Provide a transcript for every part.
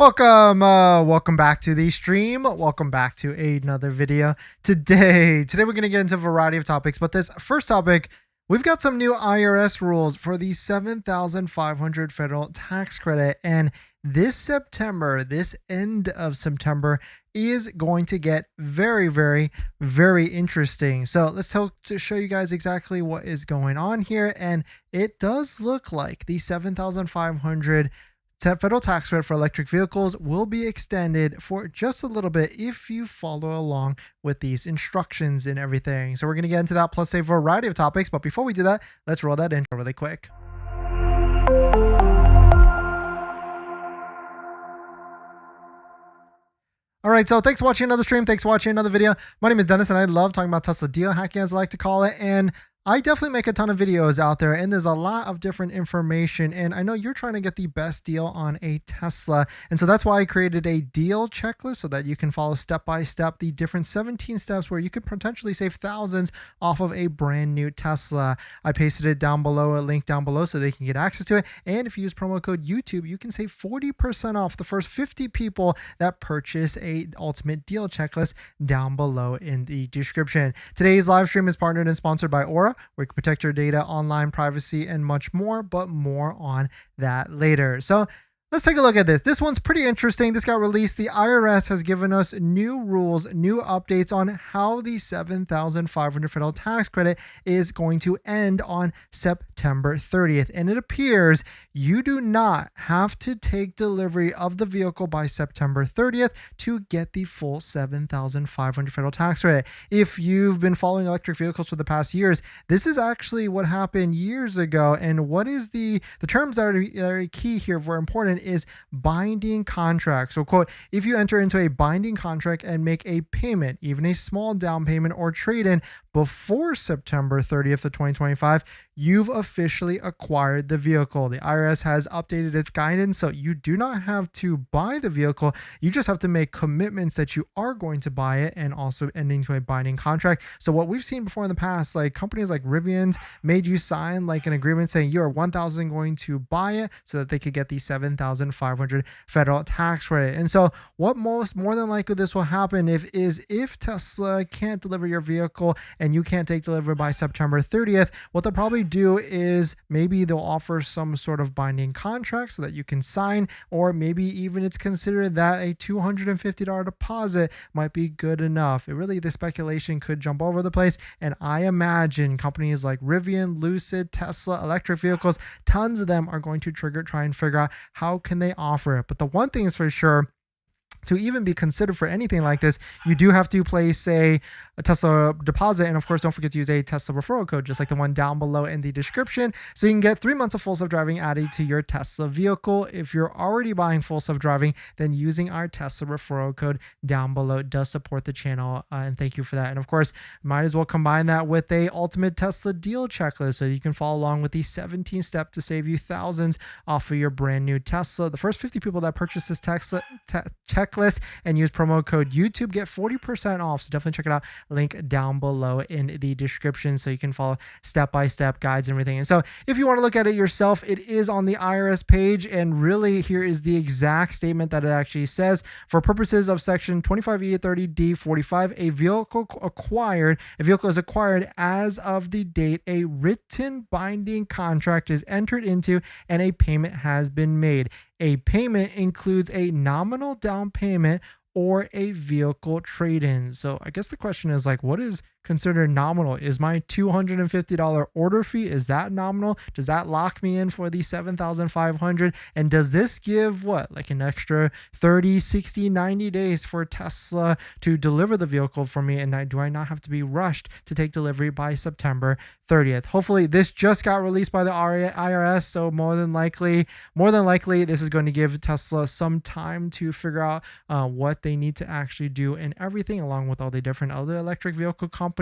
Welcome back to the stream. Welcome back to another video. Today we're going to get into a variety of topics, but this first topic, we've got some new IRS rules for the $7,500 federal tax credit. And this end of September is going to get very, very, very interesting. So let's to show you guys exactly what is going on here. And it does look like the $7,500 federal tax credit for electric vehicles will be extended for just a little bit if you follow along with these instructions and everything. So we're going to get into that plus a variety of topics. But before we do that, let's roll that intro really quick. All right, so thanks for watching another stream. Thanks for watching another video. My name is Dennis, and I love talking about Tesla deal hacking, as I like to call it. And I definitely make a ton of videos out there, and there's a lot of different information, and I know you're trying to get the best deal on a Tesla, and so that's why I created a deal checklist so that you can follow step by step the different 17 steps where you could potentially save thousands off of a brand new Tesla. I pasted it down below, a link down below, so they can get access to it, and if you use promo code YouTube, you can save 40% off the first 50 people that purchase a ultimate deal checklist down below in the description. Today's live stream is partnered and sponsored by Aura, where you can protect your data, online privacy, and much more, but more on that later. So let's take a look at this. This one's pretty interesting. This got released. The IRS has given us new rules, new updates on how the $7,500 federal tax credit is going to end on September 30th. And it appears you do not have to take delivery of the vehicle by September 30th to get the full $7,500 federal tax credit. If you've been following electric vehicles for the past years, this is actually what happened years ago. And what is the terms that are key here, very important, is binding contract. So quote, if you enter into a binding contract and make a payment, even a small down payment or trade-in before September 30th of 2025, you've officially acquired the vehicle. The IRS has updated its guidance, so you do not have to buy the vehicle. You just have to make commitments that you are going to buy it and also ending to a binding contract. So what we've seen before in the past, like companies like Rivian made you sign like an agreement saying you are $1,000 going to buy it so that they could get the $7,500 federal tax credit. And so what more than likely this will happen if Tesla can't deliver your vehicle and you can't take delivery by September 30th, what they'll probably do is maybe they'll offer some sort of binding contract so that you can sign, or maybe even it's considered that a $250 deposit might be good enough. The speculation could jump over the place, and I imagine companies like Rivian, Lucid, Tesla, electric vehicles, tons of them are going to try and figure out how can they offer it. But the one thing is for sure, to even be considered for anything like this, you do have to place a Tesla deposit. And of course, don't forget to use a Tesla referral code, just like the one down below in the description. So you can get 3 months of full self-driving added to your Tesla vehicle. If you're already buying full self-driving, then using our Tesla referral code down below does support the channel. And thank you for that. And of course, might as well combine that with a ultimate Tesla deal checklist so you can follow along with the 17 steps to save you thousands off of your brand new Tesla. The first 50 people that purchase this Tesla checklist and use promo code YouTube get 40% off. So definitely check it out. Link down below in the description so you can follow step-by-step guides and everything. And so if you want to look at it yourself, it is on the IRS page, and really here is the exact statement that it actually says. For purposes of section 25E30D45, a vehicle is acquired as of the date a written binding contract is entered into and a payment has been made. A payment includes a nominal down payment or a vehicle trade-in. So I guess the question is, like, what is considered nominal? Is my $250 order fee, is that nominal? Does that lock me in for the $7,500? And does this give what, like an extra 30, 60, 90 days for Tesla to deliver the vehicle for me? And do I not have to be rushed to take delivery by September 30th? Hopefully this just got released by the IRS, so more than likely this is going to give Tesla some time to figure out what they need to actually do and everything, along with all the different other electric vehicle companies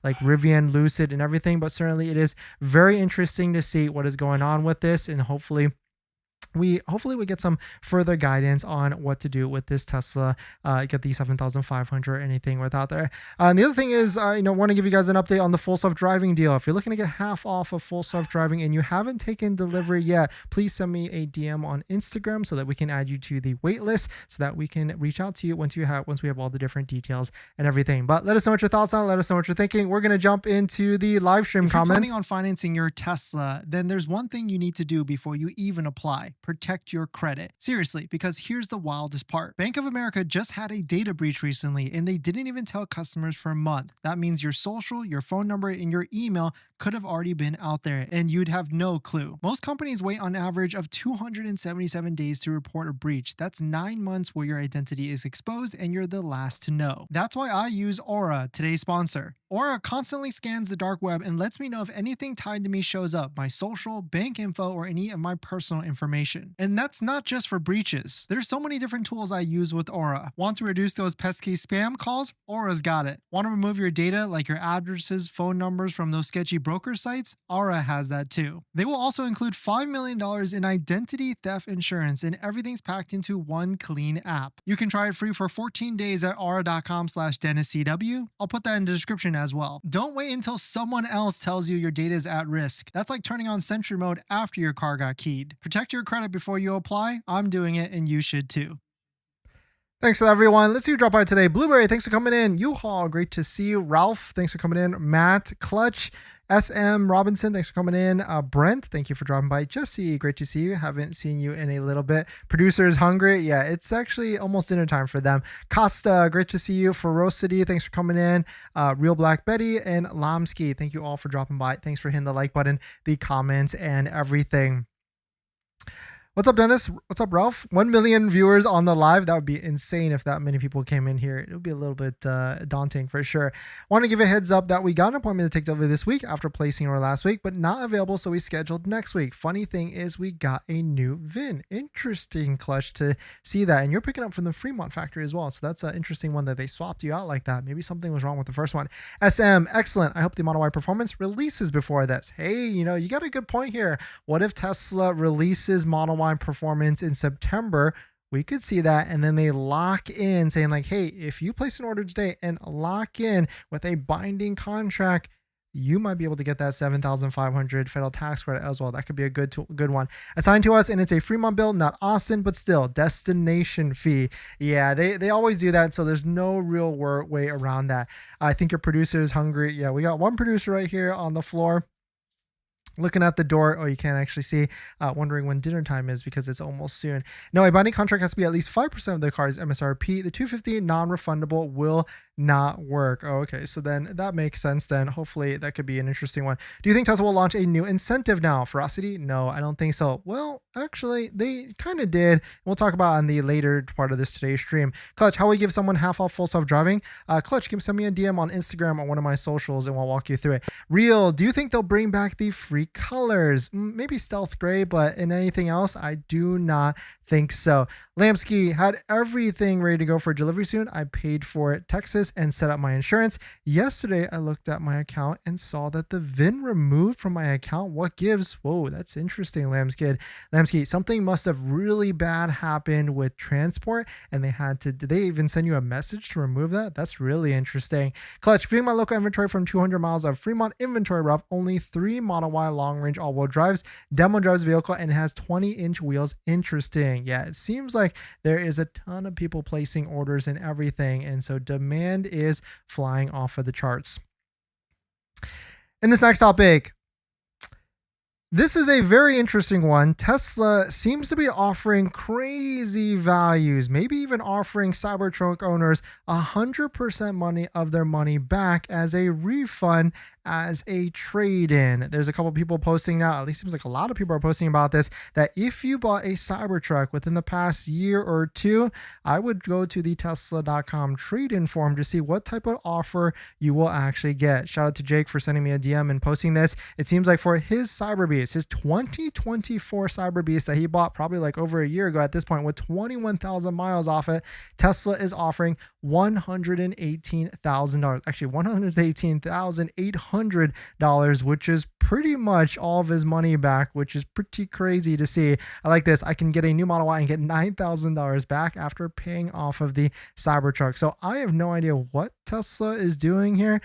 like Rivian, Lucid, and everything. But certainly it is very interesting to see what is going on with this, and hopefully hopefully we get some further guidance on what to do with this Tesla, get the 7,500 anything without there. And the other thing is, want to give you guys an update on the full self-driving deal. If you're looking to get half off of full self-driving and you haven't taken delivery yet, please send me a DM on Instagram so that we can add you to the wait list, so that we can reach out to you once we have all the different details and everything. But let us know what your thoughts are. Let us know what you're thinking. We're going to jump into the live stream comments. If you're planning on financing your Tesla, then there's one thing you need to do before you even apply. Protect your credit. Seriously, because here's the wildest part. Bank of America just had a data breach recently, and they didn't even tell customers for a month. That means your social, your phone number, and your email could have already been out there, and you'd have no clue. Most companies wait on average of 277 days to report a breach. That's 9 months where your identity is exposed and you're the last to know. That's why I use Aura, today's sponsor. Aura constantly scans the dark web and lets me know if anything tied to me shows up, my social, bank info, or any of my personal information. And that's not just for breaches. There's so many different tools I use with Aura. Want to reduce those pesky spam calls? Aura's got it. Want to remove your data like your addresses, phone numbers from those sketchy broker sites? Aura has that too. They will also include $5 million in identity theft insurance, and everything's packed into one clean app. You can try it free for 14 days at aura.com/DennisCW. I'll put that in the description as well. Don't wait until someone else tells you your data is at risk. That's like turning on Sentry mode after your car got keyed. Protect your credit before you apply. I'm doing it, and you should too. Thanks everyone. Let's see who dropped by today. Blueberry, thanks for coming in. U-Haul, great to see you. Ralph, thanks for coming in. Matt, Clutch, SM Robinson, thanks for coming in. Brent, thank you for dropping by. Jesse, great to see you. Haven't seen you in a little bit. Producers hungry? Yeah, it's actually almost dinner time for them. Costa, great to see you. Ferocity, thanks for coming in. Real Black Betty and Lamsky, thank you all for dropping by. Thanks for hitting the like button, the comments, and everything. What's up, Dennis? What's up, Ralph? 1 million viewers on the live. That would be insane if that many people came in here. It would be a little bit daunting for sure. Want to give a heads up that we got an appointment to take delivery this week after placing our last week, but not available, so we scheduled next week. Funny thing is we got a new VIN. Interesting, Clutch, to see that. And you're picking up from the Fremont factory as well, so that's an interesting one that they swapped you out like that. Maybe something was wrong with the first one. SM, excellent. I hope the Model Y Performance releases before this. Hey, you got a good point here. What if Tesla releases Model Y Performance in September? We could see that, and then they lock in saying like, hey, if you place an order today and lock in with a binding contract, you might be able to get that 7,500 federal tax credit as well. That could be a good one assigned to us, and it's a Fremont bill, not Austin, but still destination fee. Yeah, they always do that, so there's no real way around that. I think your producer is hungry. Yeah, we got one producer right here on the floor looking at the door. Oh, you can't actually see, wondering when dinner time is because it's almost soon. No, a binding contract has to be at least 5% of the car's MSRP. The $250 non-refundable will not work. Oh, okay, so then that makes sense then. Hopefully that could be an interesting one. Do you think Tesla will launch a new incentive now? Ferocity? No, I don't think so. Well, actually, they kind of did. We'll talk about on the later part of this today's stream. Clutch, how will we give someone half off full self-driving? Clutch, can you send me a DM on Instagram or one of my socials and we'll walk you through it. Real, do you think they'll bring back the free colors? Maybe stealth gray, but in anything else, I do not think so. Lamsky, had everything ready to go for delivery soon. I paid for it, Texas, and set up my insurance. Yesterday, I looked at my account and saw that the VIN removed from my account. What gives? Whoa, that's interesting, Lamsky, something must have really bad happened with transport, and did they even send you a message to remove that? That's really interesting. Clutch, viewing my local inventory from 200 miles of Fremont inventory rough, only 3 Model Y long-range all-wheel drives, demo drives vehicle, and it has 20-inch wheels. Interesting. Yeah, it seems like there is a ton of people placing orders and everything, and so demand is flying off of the charts. In this next topic, this is a very interesting one. Tesla seems to be offering crazy values, maybe even offering Cybertruck owners 100% money of their money back as a refund, as a trade-in. There's a couple people posting now, at least seems like a lot of people are posting about this, that if you bought a Cybertruck within the past year or two, I would go to the Tesla.com trade-in forum to see what type of offer you will actually get. Shout out to Jake for sending me a DM and posting this. It seems like for his Cyberbeast, his 2024 Cyberbeast that he bought probably like over a year ago at this point with 21,000 miles off it, Tesla is offering $118,000. Actually, $118,800 $1,100, which is pretty much all of his money back, which is pretty crazy to see. I like this. I can get a new Model Y and get $9,000 back after paying off of the Cybertruck. So I have no idea what Tesla is doing here.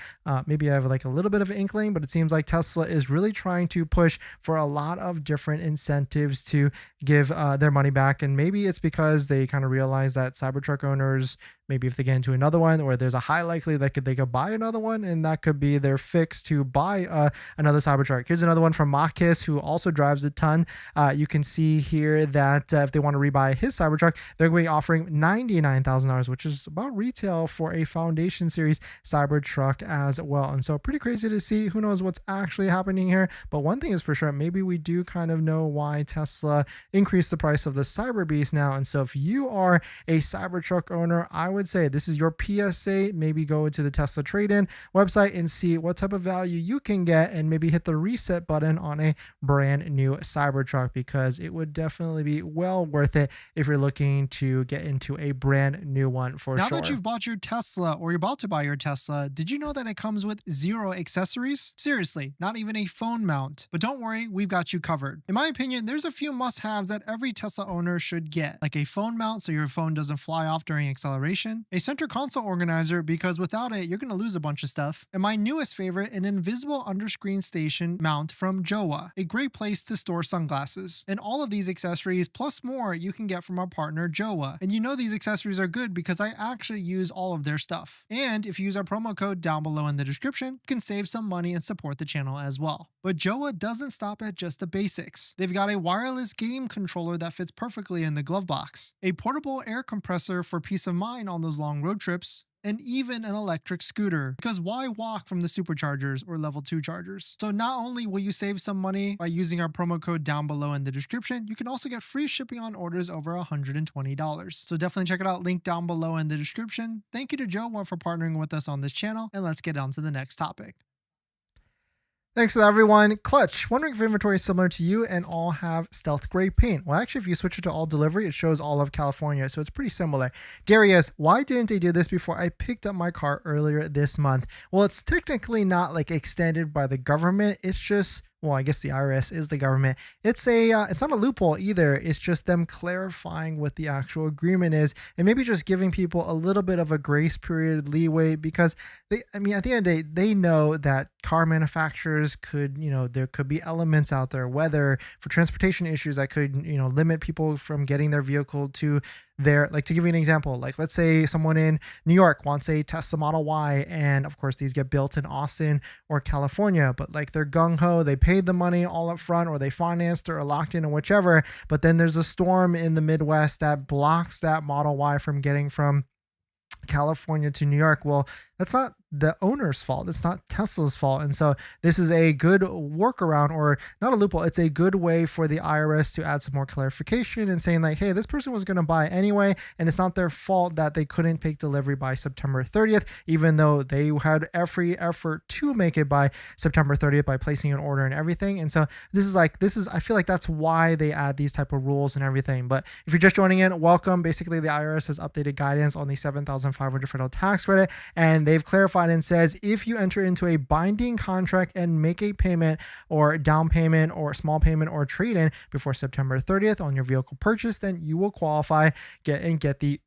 Maybe I have like a little bit of an inkling, but it seems like Tesla is really trying to push for a lot of different incentives to give their money back. And maybe it's because they kind of realize that Cybertruck owners, maybe if they get into another one, or there's a high likelihood that they could buy another one, and that could be their fix to buy another Cybertruck. Here's another one from Marcus, who also drives a ton. You can see here that if they want to rebuy his Cybertruck, they're going to be offering $99,000, which is about retail for a Foundation Series Cybertruck as well. And so pretty crazy to see. Who knows what's actually happening here? But one thing is for sure, maybe we do kind of know why Tesla increased the price of the Cyber Beast now. And so if you are a Cybertruck owner, I would say this is your PSA. Maybe go to the Tesla trade-in website and see what type of value you can get, and maybe hit the reset button on a brand new Cybertruck, because it would definitely be well worth it if you're looking to get into a brand new one for sure. Now that you've bought your Tesla, or you're about to buy your Tesla, did you know that it comes with 0 accessories? Seriously, not even a phone mount. But don't worry, we've got you covered. In my opinion, there's a few must-haves that every Tesla owner should get, like a phone mount so your phone doesn't fly off during acceleration, a center console organizer because without it, you're going to lose a bunch of stuff, and my newest favorite, an invisible underscreen station mount from Jowa, a great place to store sunglasses. And all of these accessories plus more you can get from our partner Jowa. And you know these accessories are good because I actually use all of their stuff. And if you use our promo code down below in the description, you can save some money and support the channel as well. But Jowa doesn't stop at just the basics. They've got a wireless game controller that fits perfectly in the glove box, a portable air compressor for peace of mind on those long road trips, and even an electric scooter, because why walk from the superchargers or level 2 chargers? So not only will you save some money by using our promo code down below in the description, you can also get free shipping on orders over $120. So definitely check it out, link down below in the description. Thank you to Jowa for partnering with us on this channel, and let's get on to the next topic. Thanks to everyone. Clutch, wondering if inventory is similar to you and all have stealth gray paint. Well, actually, if you switch it to all delivery, it shows all of California, so it's pretty similar. Darius, why didn't they do this before I picked up my car earlier this month? Well, it's technically not like extended by the government. It's just, well, I guess the IRS is the government. It's not a loophole either. It's just them clarifying what the actual agreement is, and maybe just giving people a little bit of a grace period leeway, because at the end of the day, they know that car manufacturers could, there could be elements out there, whether for transportation issues that could, limit people from getting their vehicle to their, like, to give you an example, like let's say someone in New York wants a Tesla Model Y, and of course these get built in Austin or California, but like they're gung-ho, they paid the money all up front, or they financed or locked in or whichever, but then there's a storm in the Midwest that blocks that Model Y from getting from California to New York. Well, that's not the owner's fault. It's not Tesla's fault. And so this is a good workaround, or not a loophole. It's a good way for the IRS to add some more clarification and saying like, hey, this person was going to buy anyway, and it's not their fault that they couldn't take delivery by September 30th, even though they had every effort to make it by September 30th by placing an order and everything. And so I feel like that's why they add these type of rules and everything. But if you're just joining in, welcome. Basically, the IRS has updated guidance on the $7,500 federal tax credit, and they've clarified and says if you enter into a binding contract and make a payment or down payment or small payment or trade-in before September 30th on your vehicle purchase, then you will qualify get the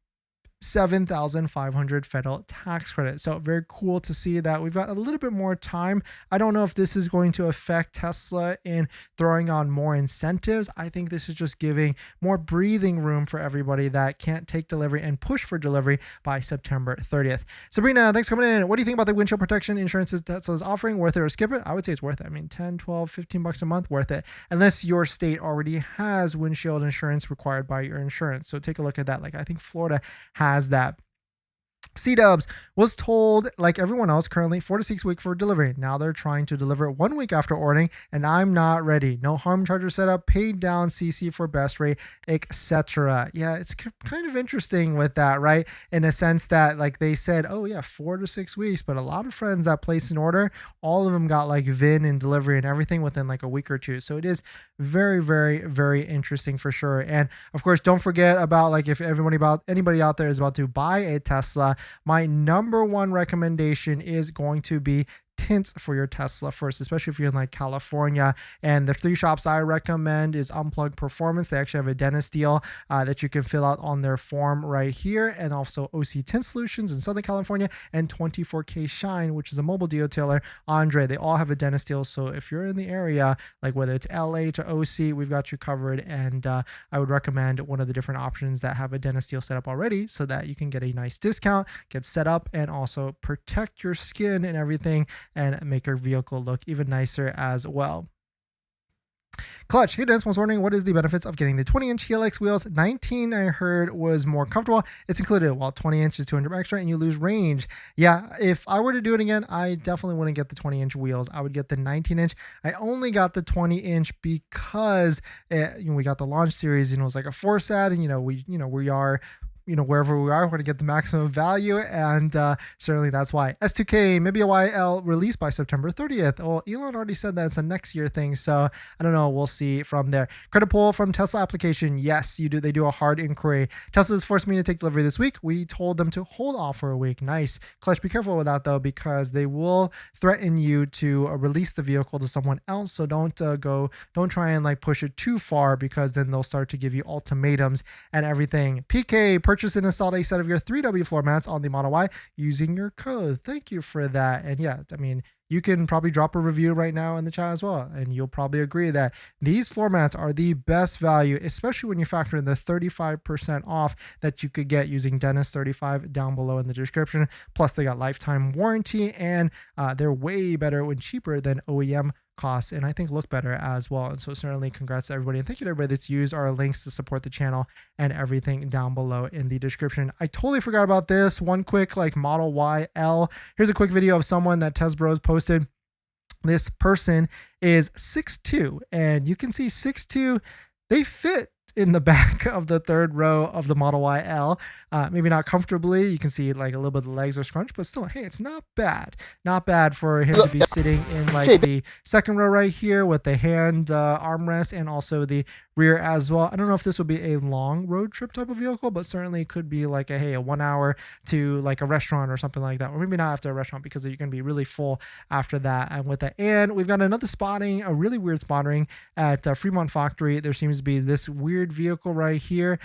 $7,500 federal tax credit. So very cool to see that we've got a little bit more time. I don't know if this is going to affect Tesla in throwing on more incentives. I think this is just giving more breathing room for everybody that can't take delivery and push for delivery by September 30th. Sabrina, thanks for coming in. What do you think about the windshield protection insurances Tesla is offering? Worth it or skip it? I would say it's worth it. I mean, 10, 12, 15 bucks a month, worth it. Unless your state already has windshield insurance required by your insurance. So take a look at that. Like, I think Florida has that. C-Dubs was told, like everyone else, currently 4 to 6 weeks for delivery. Now they're trying to deliver it 1 week after ordering, and I'm not ready. No harm charger setup, paid down CC for best rate, etc. Yeah, it's kind of interesting with that, right? In a sense that, like, they said, oh yeah, 4 to 6 weeks, but a lot of friends that placed an order, all of them got like VIN and delivery and everything within like a week or two. So it is very, very, very interesting for sure. And of course, don't forget about, like, if anybody out there is about to buy a Tesla, my number one recommendation is going to be tint for your Tesla first, especially if you're in like California. And the 3 shops I recommend is Unplugged Performance. They actually have a dentist deal that you can fill out on their form right here, and also OC Tint Solutions in Southern California, and 24K Shine, which is a mobile detailer. Andre, they all have a dentist deal. So if you're in the area, like whether it's LA to OC, we've got you covered. And I would recommend one of the different options that have a dentist deal set up already, so that you can get a nice discount, get set up, and also protect your skin and everything, and make your vehicle look even nicer as well. Clutch, hey Dennis, was wondering what is the benefits of getting the 20-inch Helix wheels. 19 I heard was more comfortable. It's included, while 20 inch is 200 extra and you lose range. Yeah, if I were to do it again, I definitely wouldn't get the 20-inch wheels. I would get the 19-inch. I only got the 20-inch because we got the launch series and it was like a 4SAT, and we are wherever we are, we're going to get the maximum value. And certainly that's why. S2K, maybe a YL released by September 30th. Well, Elon already said that it's a next year thing. So I don't know. We'll see from there. Credit pull from Tesla application. Yes, you do. They do a hard inquiry. Tesla's forced me to take delivery this week. We told them to hold off for a week. Nice. Clutch, be careful with that though, because they will threaten you to release the vehicle to someone else. So don't try and like push it too far, because then they'll start to give you ultimatums and everything. PK, purchase and installed a set of your 3W floor mats on the Model Y using your code. Thank you for that. And yeah, I mean, you can probably drop a review right now in the chat as well, and you'll probably agree that these floor mats are the best value, especially when you factor in the 35% off that you could get using Dennis35 down below in the description. Plus, they got lifetime warranty, and they're way better when cheaper than OEM costs, and I think look better as well. And so certainly congrats to everybody, and thank you to everybody that's used our links to support the channel and everything down below in the description. I totally forgot about this one quick like Model Y L. Here's a quick video of someone that Tez Bros posted. This person is 6'2", and you can see 6'2", they fit in the back of the 3rd row of the Model Y L. Maybe not comfortably. You can see like a little bit of the legs are scrunched, but still, hey, it's not bad. Not bad for him to be sitting in like the 2nd row right here with the hand armrest, and also the rear as well. I don't know if this would be a long road trip type of vehicle, but certainly could be like a 1 hour to like a restaurant or something like that, or maybe not after a restaurant, because you're going to be really full after that. And with that, and we've got another spotting, a really weird spotting at Fremont Factory. There seems to be this weird vehicle right here.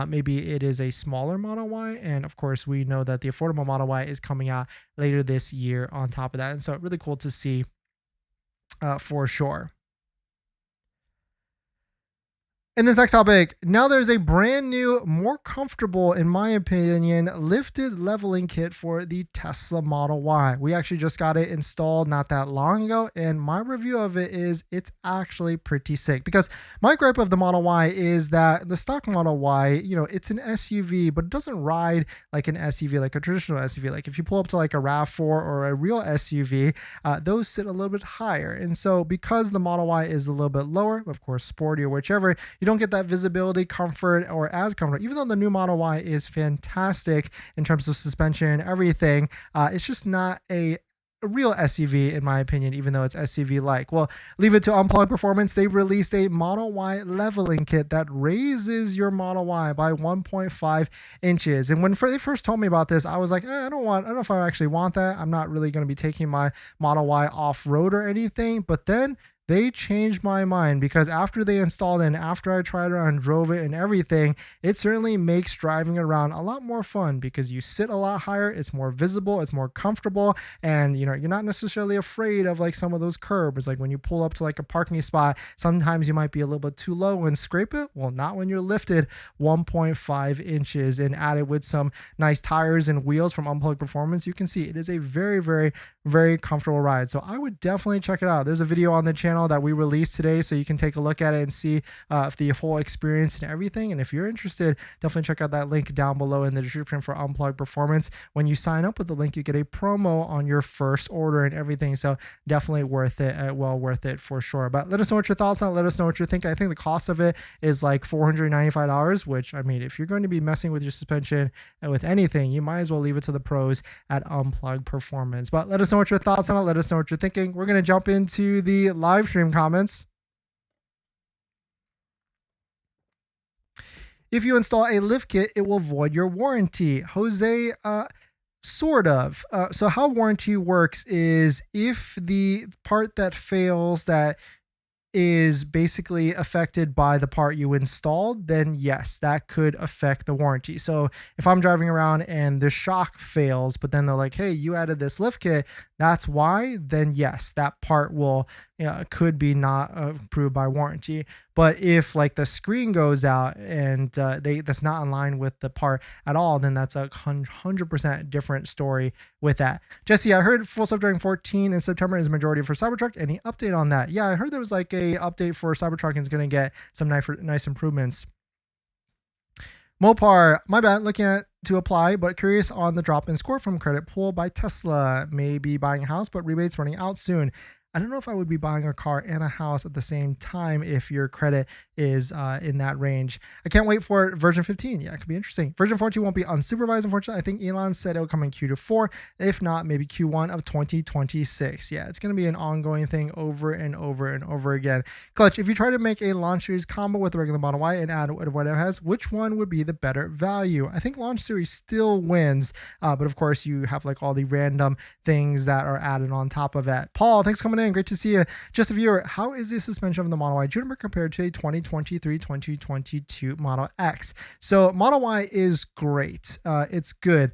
Maybe it is a smaller Model Y, and of course we know that the affordable Model Y is coming out later this year on top of that, and so really cool to see for sure. In this next topic, now there's a brand new, more comfortable, in my opinion, lifted leveling kit for the Tesla Model Y. We actually just got it installed not that long ago, and my review of it is it's actually pretty sick. Because my gripe of the Model Y is that the stock Model Y, it's an SUV, but it doesn't ride like an SUV, like a traditional SUV. Like if you pull up to like a RAV4 or a real SUV, those sit a little bit higher. And so because the Model Y is a little bit lower, of course, sporty or whichever, you don't get that visibility, comfort, or as comfort. Even though the new Model Y is fantastic in terms of suspension, everything, it's just not a real SUV in my opinion, even though it's SUV-like. Well, leave it to Unplugged Performance. They released a Model Y leveling kit that raises your Model Y by 1.5 inches. And when they first told me about this, I was like, I don't know if I actually want that. I'm not really going to be taking my Model Y off-road or anything. But then they changed my mind, because after they installed it and after I tried it and drove it and everything, it certainly makes driving around a lot more fun, because you sit a lot higher, it's more visible, it's more comfortable, and you're not necessarily afraid of like some of those curbs. Like when you pull up to like a parking spot, sometimes you might be a little bit too low and scrape it. Well, not when you're lifted 1.5 inches and added with some nice tires and wheels from Unplugged Performance. You can see it is a very, very, very comfortable ride. So I would definitely check it out. There's a video on the channel that we released today, so you can take a look at it and see if the whole experience and everything. And if you're interested, definitely check out that link down below in the description for Unplugged Performance. When you sign up with the link, you get a promo on your first order and everything. So definitely worth it, well worth it for sure. But let us know what your thoughts on it. Let us know what you think. I think the cost of it is like $495, which, I mean, if you're going to be messing with your suspension and with anything, you might as well leave it to the pros at Unplugged Performance. But let us know what your thoughts on it. Let us know what you're thinking. We're going to jump into the live stream comments. If you install a lift kit, it will void your warranty. Jose Sort of. So how warranty works is if the part that fails that is basically affected by the part you installed, then yes, that could affect the warranty. So if I'm driving around and the shock fails, but then they're like, hey, you added this lift kit, that's why, then yes, that part will could be not approved by warranty. But if like the screen goes out and that's not in line with the part at all, then that's a 100% different story with that. Jesse, I heard full self-driving 14 in September is majority for Cybertruck. Any update on that? Yeah, I heard there was like a update for Cybertruck and it's going to get some nice improvements. Mopar, my bad, looking at to apply, but curious on the drop in score from credit pool by Tesla. Maybe buying a house, but rebates running out soon. I don't know if I would be buying a car and a house at the same time if your credit is in that range. I can't wait for version 15. Yeah, it could be interesting. Version 14 won't be unsupervised, unfortunately. I think Elon said it'll come in Q4. If not, maybe Q1 of 2026. Yeah, it's going to be an ongoing thing over and over and over again. Clutch, if you try to make a launch series combo with the regular Model Y and add what it has, which one would be the better value? I think launch series still wins, but of course you have like all the random things that are added on top of it. Paul, thanks for coming in. Great to see you. Just a viewer, how is the suspension of the Model Y Juniper compared to a 2023-2022 Model X? So Model Y is great. It's good.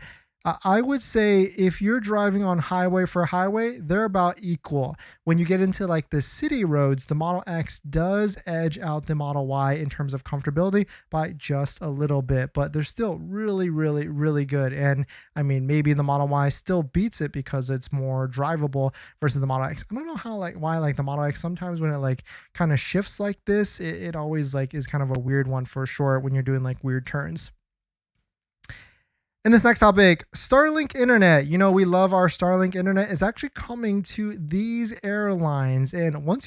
I would say if you're driving on highway for highway, they're about equal. When you get into like the city roads, the Model X does edge out the Model Y in terms of comfortability by just a little bit, but they're still really, really, really good. And I mean, maybe the Model Y still beats it because it's more drivable versus the Model X. I don't know how why the Model X, sometimes when it like kind of shifts like this, it always like is kind of a weird one for sure when you're doing like weird turns. And this next topic, Starlink internet. You know, we love our Starlink internet. Is actually coming to these airlines. And once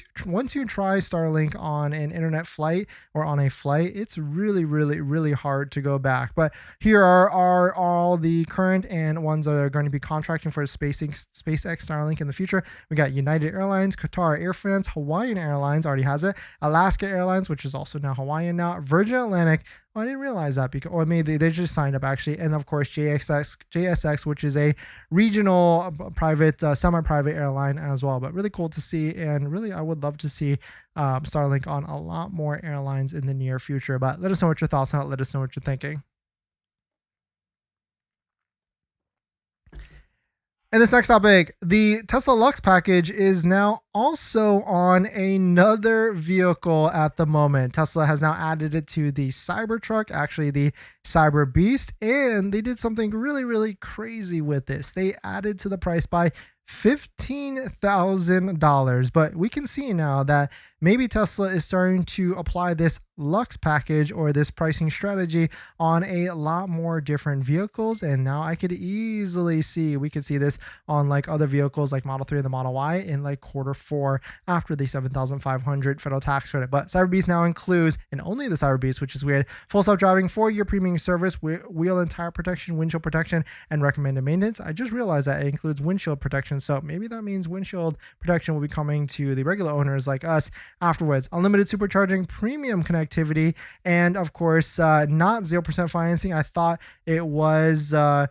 you try Starlink on an internet flight or on a flight, it's really, really, really hard to go back. But here are all the current and ones that are going to be contracting for SpaceX Starlink in the future. We got United Airlines, Qatar Air France, Hawaiian Airlines already has it, Alaska Airlines, which is also now Hawaiian now, Virgin Atlantic. Oh, I didn't realize that because, or maybe they just signed up actually. And of course, JSX, which is a regional private, semi-private airline as well, but really cool to see. And really, I would love to see Starlink on a lot more airlines in the near future, but let us know what your thoughts on it. Let us know what you're thinking. And this next topic, the Tesla Luxe package is now also on another vehicle at the moment. Tesla has now added it to the Cybertruck, actually the Cyber Beast, and they did something really, really crazy with this. They added to the price by $15,000, but we can see now that maybe Tesla is starting to apply this Luxe package or this pricing strategy on a lot more different vehicles. And now I could easily see, we could see this on like other vehicles like Model 3 and the Model Y in like Q4 after the $7,500 federal tax credit. But Cyber Beast now includes, and only the Cyber Beast, which is weird, full self-driving, 4-year premium service, wheel and tire protection, windshield protection, and recommended maintenance. I just realized that it includes windshield protection. So maybe that means windshield protection will be coming to the regular owners like us afterwards. Unlimited supercharging, premium connectivity, and of course, not 0% financing. I thought it was it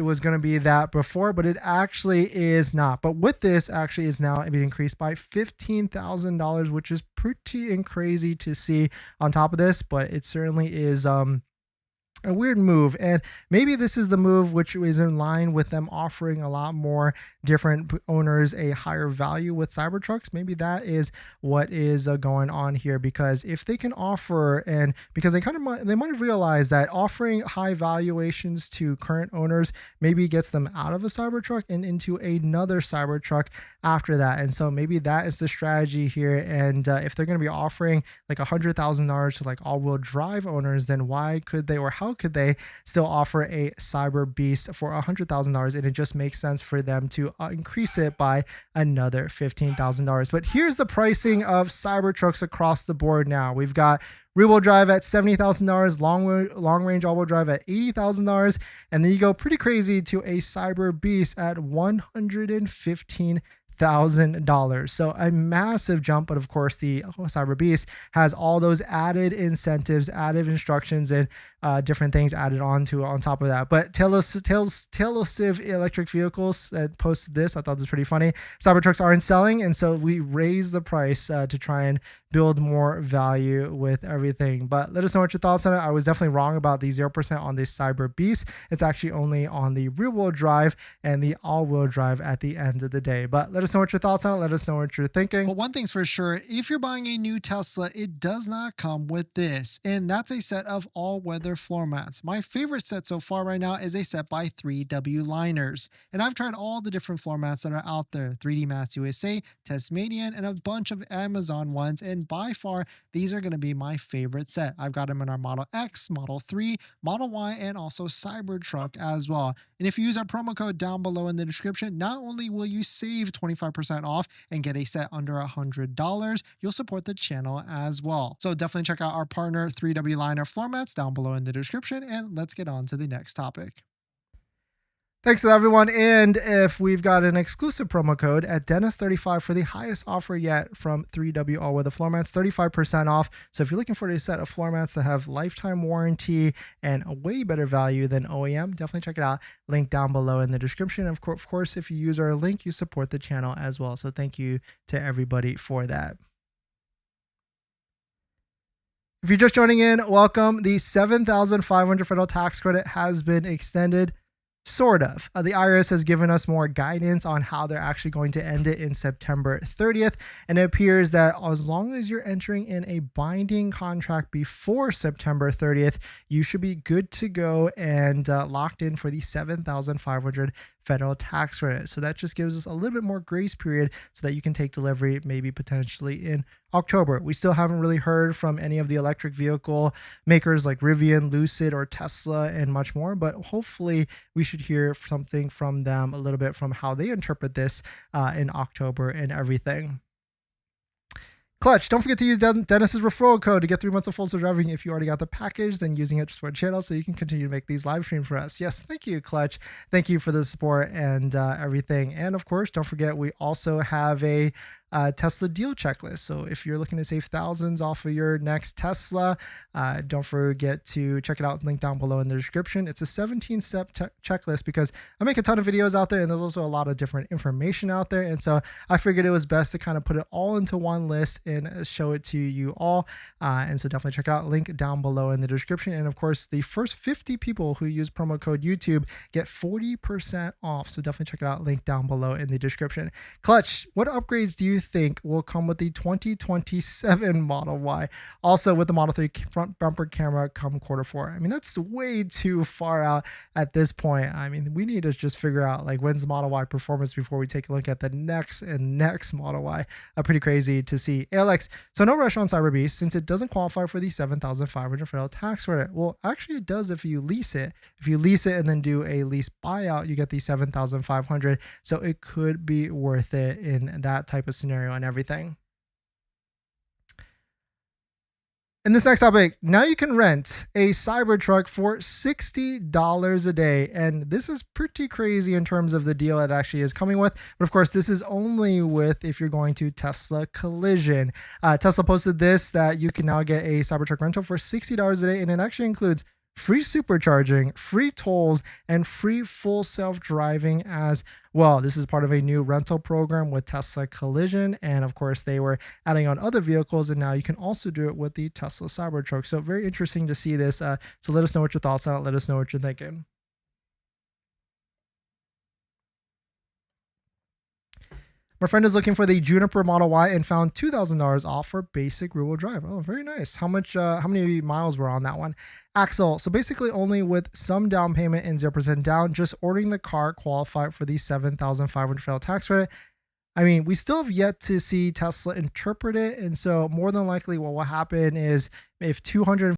was going to be that before, but it actually is not. But with this, actually is now being increased by $15,000, which is pretty crazy to see on top of this, but it certainly is a weird move. And maybe this is the move which is in line with them offering a lot more different owners a higher value with Cybertrucks. Maybe that is what is going on here, because if they can offer, and because they might have realized that offering high valuations to current owners maybe gets them out of a Cybertruck and into another Cybertruck after that. And so maybe that is the strategy here. And if they're going to be offering like $100,000 to like all-wheel drive owners, then why could they, or how could they still offer a Cyber Beast for $100,000? And it just makes sense for them to increase it by another $15,000. But here's the pricing of Cybertrucks across the board now. We've got rear-wheel drive at $70,000, long-range all-wheel drive at $80,000, and then you go pretty crazy to a Cyber Beast at $115,000. So a massive jump. But of course, the Cyber Beast has all those added incentives, added instructions, and different things added on top of that. But Tailosive electric vehicles that posted this, I thought this was pretty funny. Cybertrucks aren't selling, and so we raised the price to try and build more value with everything. But let us know what your thoughts on it. I was definitely wrong about the 0% on the Cyber Beast. It's actually only on the rear-wheel drive and the all-wheel drive at the end of the day. But let us know what your thoughts on it. Let us know what you're thinking. But one thing's for sure, if you're buying a new Tesla, it does not come with this, and that's a set of all-weather floor mats. My favorite set so far right now is a set by 3W Liners, and I've tried all the different floor mats that are out there, 3D Mats USA, Tasmanian, and a bunch of Amazon ones, and by far, these are going to be my favorite set. I've got them in our Model X, Model 3, Model Y, and also Cybertruck as well. And if you use our promo code down below in the description, not only will you save 25% off and get a set under $100, you'll support the channel as well. So definitely check out our partner 3W Liner floor mats down below in the description, and let's get on to the next topic. Thanks to everyone. And if we've got an exclusive promo code at Dennis35 for the highest offer yet from 3W All Weather Floor Mats, 35% off. So if you're looking for a set of floor mats that have lifetime warranty and a way better value than OEM, definitely check it out. Link down below in the description. Of course, if you use our link, you support the channel as well. So thank you to everybody for that. If you're just joining in, welcome. The $7,500 federal tax credit has been extended. Sort of. The IRS has given us more guidance on how they're actually going to end it in September 30th. And it appears that as long as you're entering in a binding contract before September 30th, you should be good to go and locked in for the $7,500 federal tax credit. So that just gives us a little bit more grace period so that you can take delivery maybe potentially in October. We still haven't really heard from any of the electric vehicle makers like Rivian, Lucid, or Tesla, and much more, but hopefully we should hear something from them a little bit from how they interpret this in October and everything. Clutch, don't forget to use Dennis's referral code to get 3 months of full driving. If you already got the package, then using it for a channel so you can continue to make these live streams for us. Yes, thank you, Clutch. Thank you for the support and everything. And of course, don't forget, we also have a Tesla deal checklist. So if you're looking to save thousands off of your next Tesla, don't forget to check it out. Link down below in the description. It's a 17-step checklist because I make a ton of videos out there and there's also a lot of different information out there. And so I figured it was best to kind of put it all into one list and show it to you all. And so definitely check it out. Link down below in the description. And of course, the first 50 people who use promo code YouTube get 40% off. So definitely check it out. Link down below in the description. Clutch, what upgrades do you think will come with the 2027 Model Y? Also with the Model 3 front bumper camera come Q4. I mean, that's way too far out at this point. I mean, we need to just figure out like when's the Model Y performance before we take a look at the next Model Y. Pretty crazy to see. Alex, so no rush on Cyber Beast since it doesn't qualify for the $7,500 federal tax credit. Well, actually it does if you lease it. If you lease it and then do a lease buyout, you get the $7,500. So it could be worth it in that type of scenario and everything. In this next topic, now you can rent a Cybertruck for $60 a day. And this is pretty crazy in terms of the deal it actually is coming with. But of course, this is only with if you're going to Tesla Collision. Tesla posted this, that you can now get a Cybertruck rental for $60 a day. And it actually includes free supercharging, free tolls, and free full self-driving as well. This is part of a new rental program with Tesla Collision. And of course, they were adding on other vehicles, and now you can also do it with the Tesla Cybertruck. So very interesting to see this. So let us know what your thoughts on it. Let us know what you're thinking. My friend is looking for the Juniper Model Y and found $2,000 off for basic rear-wheel drive. Oh, very nice. How many miles were on that one? Axel, so basically only with some down payment and 0% down, just ordering the car qualified for the $7,500 federal tax credit. I mean, we still have yet to see Tesla interpret it. And so more than likely what will happen is if